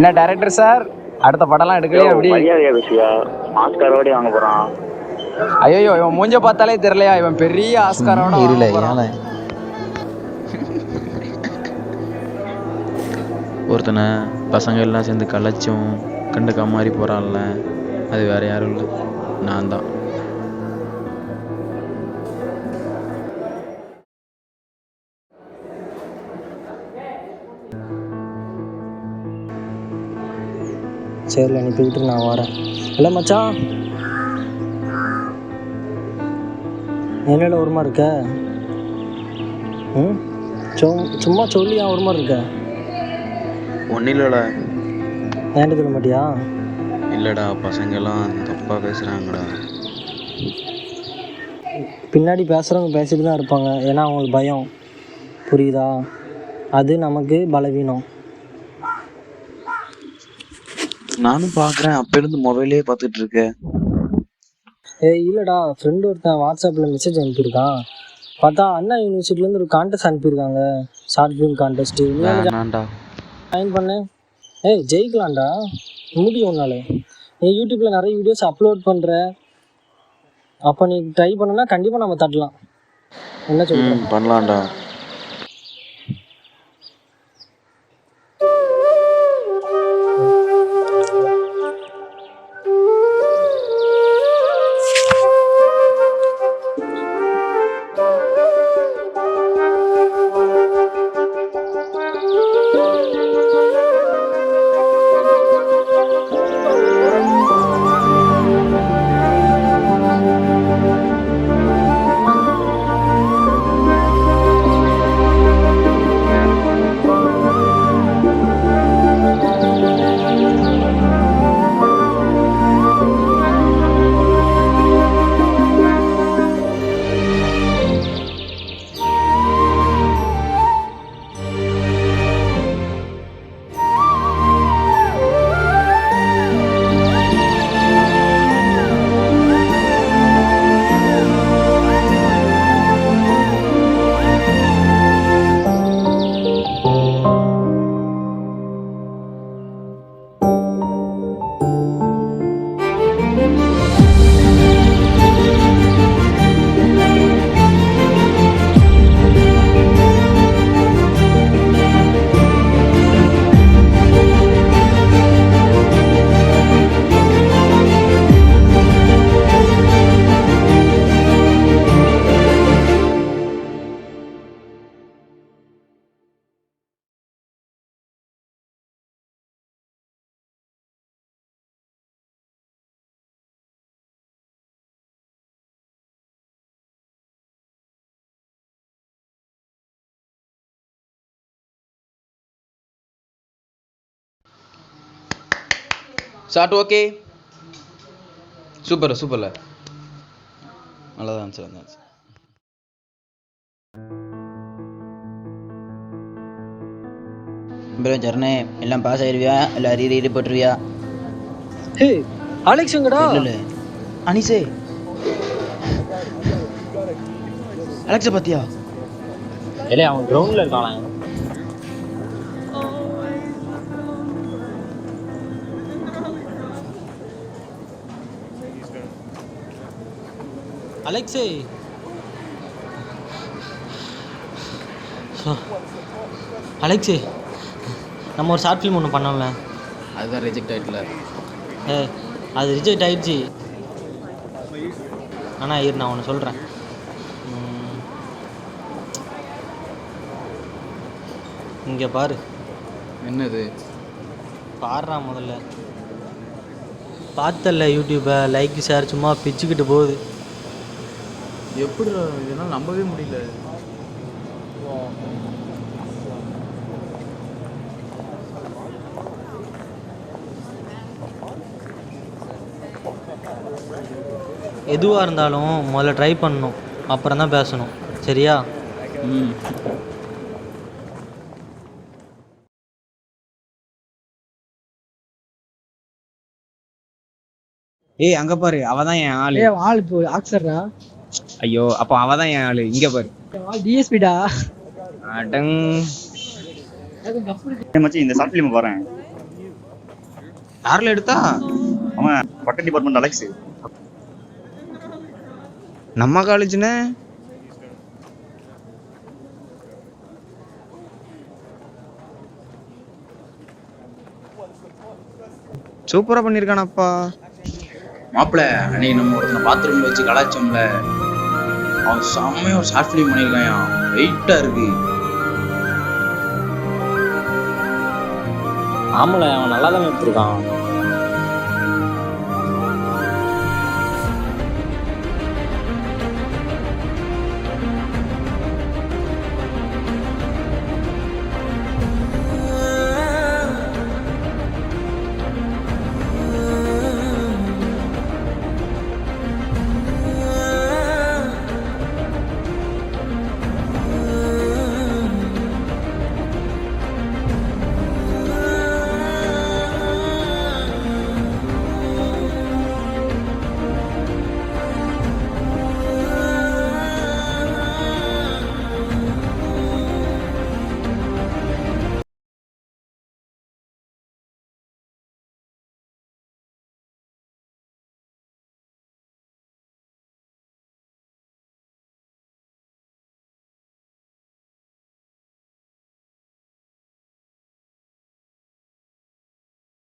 என்ன director sir, அடுத்த படம்லாம் எடுக்கலையா? எப்படி மரியாதையா பேசியா? ஆஸ்காரோட வாங்க போறான். ஐயோ, இவன் மூஞ்ச பார்த்தாலே தெரியலையா? இவன் பெரிய ஆஸ்காரோட இருல வாங்க போறான். ஏன் ஒருத்தனை பசங்க எல்லாம் சேர்ந்து கலைச்சும் கண்டுக்கா மாதிரி போறான்ல, அது வேற யாரும் இல்லை, நான் தான். சரில நீ போயிட்டு நான் வரேன். இல்லை மச்சான், என்னடா ஒரு மாதிரி இருக்க? ம், சும்மா சொல்லி ஏன் ஒரு மாதிரி இருக்க? ஒன்றும் இல்லைடா. ஏன்ட்டு சொல்ல மாட்டியா? இல்லைடா, பசங்கெல்லாம் தப்பாக பேசுகிறாங்கடா. பின்னாடி பேசுகிறவங்க பேசிட்டு தான் இருப்பாங்க, ஏன்னா அவங்களுக்கு பயம், புரியுதா? அது நமக்கு பலவீனம். நானும் பார்க்குறேன், அப்போருந்து மொபைலே பார்த்துட்டு இருக்கேன். இல்லைடா, ஃப்ரெண்டு ஒருத்தன் வாட்ஸ்அப்பில் மெசேஜ் அனுப்பியிருக்கான். பார்த்தா அண்ணா யூனிவர்சிட்டிலேருந்து ஒரு கான்டெஸ்ட் அனுப்பியிருக்காங்க, ஷார்ட் ஃபிலிம் கான்டெஸ்ட்டு. வேணாண்டா. ஜாயின் பண்ணேன். ஜெயிக்கலாம்டா, முடியும் உன்னால. நீ யூடியூப்பில் நிறைய வீடியோஸ் அப்லோட் பண்ணுற, அப்போ நீ ட்ரை பண்ணனா கண்டிப்பாக நம்ம தட்டலாம். என்ன சொல்கிறேன்? பண்ணலாம்டா. ஷார்ட் ஓகே, சூப்பர் சூப்பர்ல, நல்லதான் சார். ப்ரோ ஜர்னே எல்லாம் பாஸ் ஆயிடுவியா? இல்லை ரீ போட்டுருவியா? அலெக்ஸ் எங்கடா? இல்லை அனிசே, அலெக்ஸை பார்த்தியா? இல்லை, அவன் கிரவுண்டில் இருக்கான். அலெக்ஸே, அலெக்ஸே, நம்ம ஒரு ஷார்ட் ஃபிலிம் ஒன்று பண்ணோம்ல, அதுதான் ரிஜெக்ட் ஆகிட்டல. அது ரிஜெக்ட் ஆகிடுச்சு. ஆனால் இரு, நான் ஒன்று சொல்கிறேன். இங்கே பாரு. என்னது? பாடுறா முதல்ல. பார்த்தல யூடியூப்பை, லைக் ஷேர் சும்மா பிச்சுக்கிட்டு போகுது. எப்படி இதெல்லாம் நம்பவே முடியல. எதுவாக இருந்தாலும் முதல்ல ட்ரை பண்ணணும், அப்புறம் தான் பேசணும், சரியா? ஏய் அங்க பாரு, அவதான் என் ஆளு. ஆள் இப்போ ஆக்சர்டா. ஐயோ, அப்போ அவதான் என் ஆளு. இங்க பாரு, டிஎஸ்பிடா. அடங். மச்சி இந்த ஷார்ட் ஃபிலிம் பாறேன். யாரில் எடுத்தா? அவன் பட்ட டிபார்ட்மெண்ட் அலெக்ஸ். நம்ம காலேஜ்னே. சூப்பரா பண்ணிருக்கானப்பா. மாப்பிள்ள அன்னைக்கு நம்ம ஒருத்தனை பாத்ரூம்ல வச்சு கலாச்சோம்ல, அவன் செம்மையா ஒரு ஷார்ட் ஃபிலிம் பண்ணியிருக்கான். வெயிட்டா இருக்கு. ஆமால அவன் நல்லா தான் எடுத்திருக்கான்.